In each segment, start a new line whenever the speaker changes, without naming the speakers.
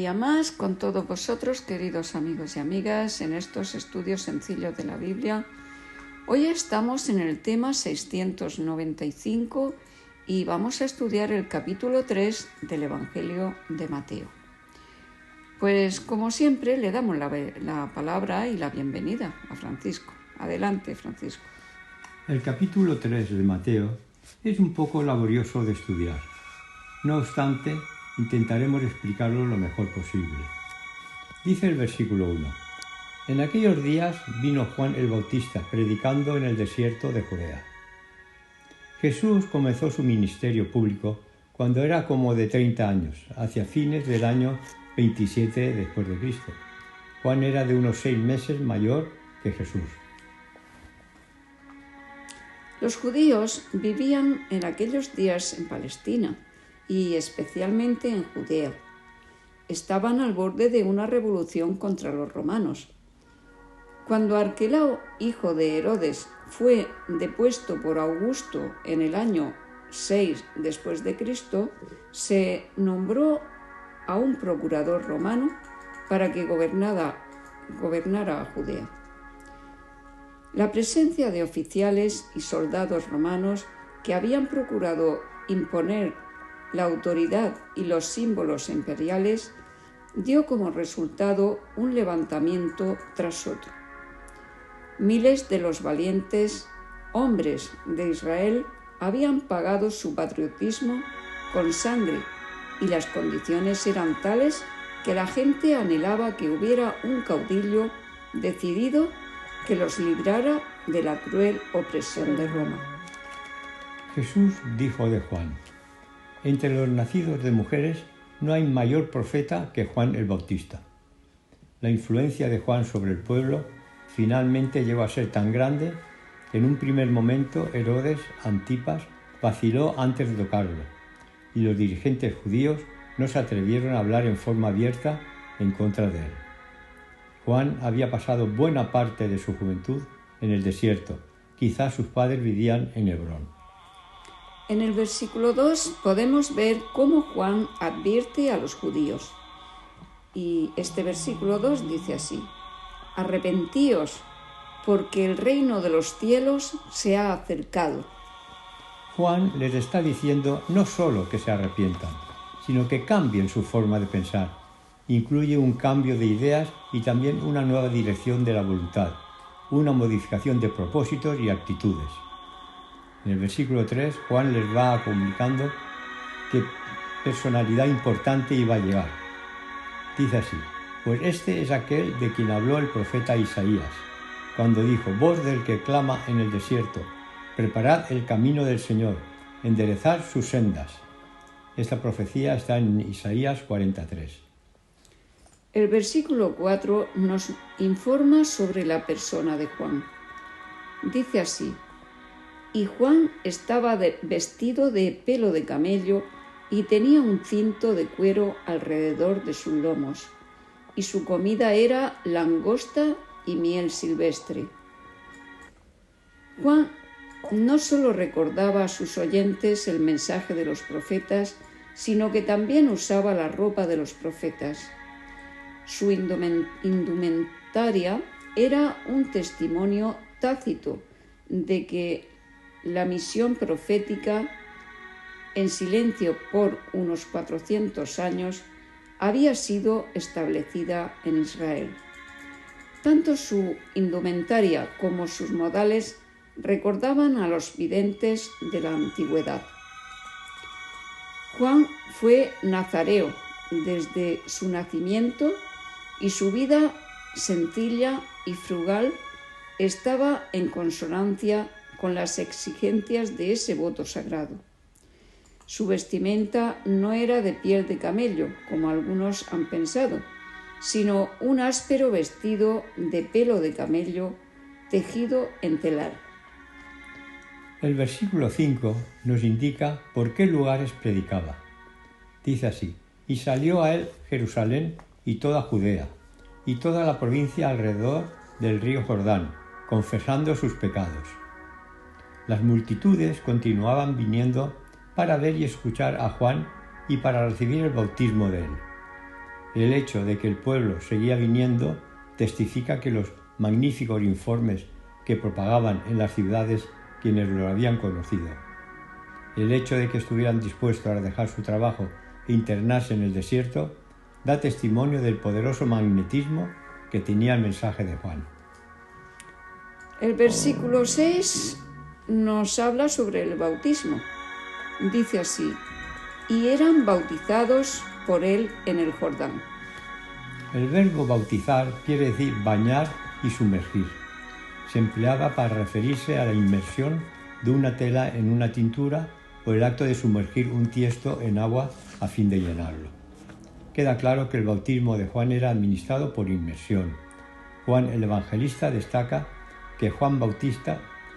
día más con todos vosotros, queridos amigos y amigas, en estos estudios sencillos de la Biblia. Hoy estamos en el tema 695 y vamos a estudiar el capítulo 3 del Evangelio de Mateo. Pues como siempre le damos la palabra y la bienvenida a Francisco. Adelante, Francisco.
El capítulo 3 de Mateo es un poco laborioso de estudiar. No obstante, intentaremos explicarlo lo mejor posible. Dice el versículo 1: En aquellos días vino Juan el Bautista predicando en el desierto de Judea. Jesús comenzó su ministerio público cuando era como de 30 años, hacia fines del año 27 después de Cristo. Juan era de unos 6 meses mayor que Jesús.
Los judíos vivían en aquellos días en Palestina y especialmente en Judea. Estaban al borde de una revolución contra los romanos. Cuando Arquelao, hijo de Herodes, fue depuesto por Augusto en el año 6 después de Cristo, se nombró a un procurador romano para que gobernara a Judea. La presencia de oficiales y soldados romanos que habían procurado imponer la autoridad y los símbolos imperiales dio como resultado un levantamiento tras otro. Miles de los valientes hombres de Israel habían pagado su patriotismo con sangre y las condiciones eran tales que la gente anhelaba que hubiera un caudillo decidido que los librara de la cruel opresión de Roma.
Jesús dijo de Juan: Entre los nacidos de mujeres no hay mayor profeta que Juan el Bautista. La influencia de Juan sobre el pueblo finalmente llegó a ser tan grande que en un primer momento Herodes Antipas vaciló antes de tocarlo, y los dirigentes judíos no se atrevieron a hablar en forma abierta en contra de él. Juan había pasado buena parte de su juventud en el desierto. Quizás sus padres vivían en Hebrón.
En el versículo 2 podemos ver cómo Juan advierte a los judíos. Y este versículo 2 dice así: Arrepentíos, porque el reino de los cielos se ha acercado.
Juan les está diciendo no solo que se arrepientan, sino que cambien su forma de pensar. Incluye un cambio de ideas y también una nueva dirección de la voluntad, una modificación de propósitos y actitudes. En el versículo 3, Juan les va comunicando qué personalidad importante iba a llegar. Dice así: Pues este es aquel de quien habló el profeta Isaías, cuando dijo: Voz del que clama en el desierto, preparad el camino del Señor, enderezad sus sendas. Esta profecía está en Isaías 43.
El versículo 4 nos informa sobre la persona de Juan. Dice así: Y Juan estaba vestido de pelo de camello y tenía un cinto de cuero alrededor de sus lomos, y su comida era langosta y miel silvestre. Juan no solo recordaba a sus oyentes el mensaje de los profetas, sino que también usaba la ropa de los profetas. Su indumentaria era un testimonio tácito de que la misión profética, en silencio por unos 400 años, había sido establecida en Israel. Tanto su indumentaria como sus modales recordaban a los videntes de la antigüedad. Juan fue nazareo desde su nacimiento y su vida sencilla y frugal estaba en consonancia con las exigencias de ese voto sagrado. Su vestimenta no era de piel de camello, como algunos han pensado, sino un áspero vestido de pelo de camello tejido en telar.
El versículo 5 nos indica por qué lugares predicaba. Dice así: Y salió a él Jerusalén y toda Judea, y toda la provincia alrededor del río Jordán, confesando sus pecados. Las multitudes continuaban viniendo para ver y escuchar a Juan y para recibir el bautismo de él. El hecho de que el pueblo seguía viniendo testifica que los magníficos informes que propagaban en las ciudades quienes lo habían conocido. El hecho de que estuvieran dispuestos a dejar su trabajo e internarse en el desierto da testimonio del poderoso magnetismo que tenía el mensaje de Juan.
El versículo 6 nos habla sobre el bautismo. Dice así: y eran bautizados por él en el Jordán.
El verbo bautizar quiere decir bañar y sumergir. Se empleaba para referirse a la inmersión de una tela en una tintura o el acto de sumergir un tiesto en agua a fin de llenarlo. Queda claro que el bautismo de Juan era administrado por inmersión. Juan el Evangelista destaca que Juan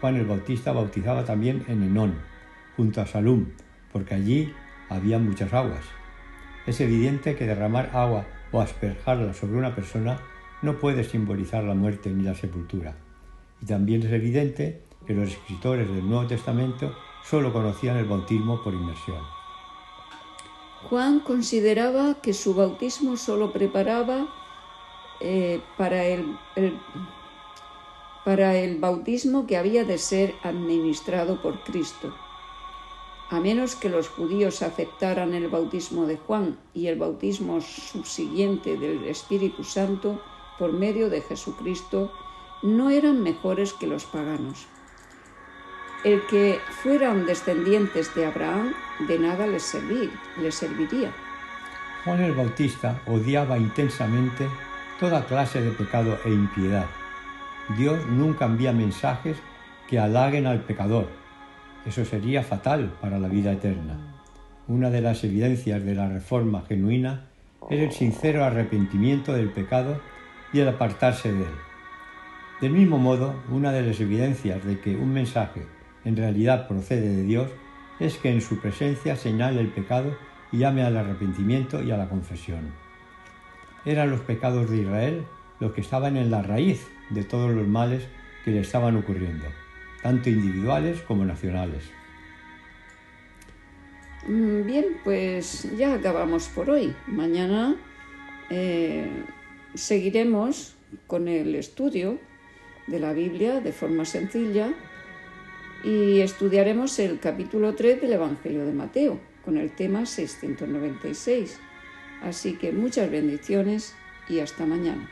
el Bautista bautizaba también en Enón, junto a Salum, porque allí había muchas aguas. Es evidente que derramar agua o asperjarla sobre una persona no puede simbolizar la muerte ni la sepultura. Y también es evidente que los escritores del Nuevo Testamento solo conocían el bautismo por inmersión.
Juan consideraba que su bautismo solo preparaba para el bautismo que había de ser administrado por Cristo. A menos que los judíos aceptaran el bautismo de Juan y el bautismo subsiguiente del Espíritu Santo por medio de Jesucristo, no eran mejores que los paganos. El que fueran descendientes de Abraham de nada les serviría.
Juan el Bautista odiaba intensamente toda clase de pecado e impiedad. Dios nunca envía mensajes que halaguen al pecador. Eso sería fatal para la vida eterna. Una de las evidencias de la reforma genuina es el sincero arrepentimiento del pecado y el apartarse de él. Del mismo modo, una de las evidencias de que un mensaje en realidad procede de Dios es que en su presencia señale el pecado y llame al arrepentimiento y a la confesión. Eran los pecados de Israel los que estaban en la raíz de todos los males que le estaban ocurriendo, tanto individuales como nacionales.
Bien, pues ya acabamos por hoy. Mañana seguiremos con el estudio de la Biblia de forma sencilla y estudiaremos el capítulo 3 del Evangelio de Mateo con el tema 696. Así que muchas bendiciones y hasta mañana.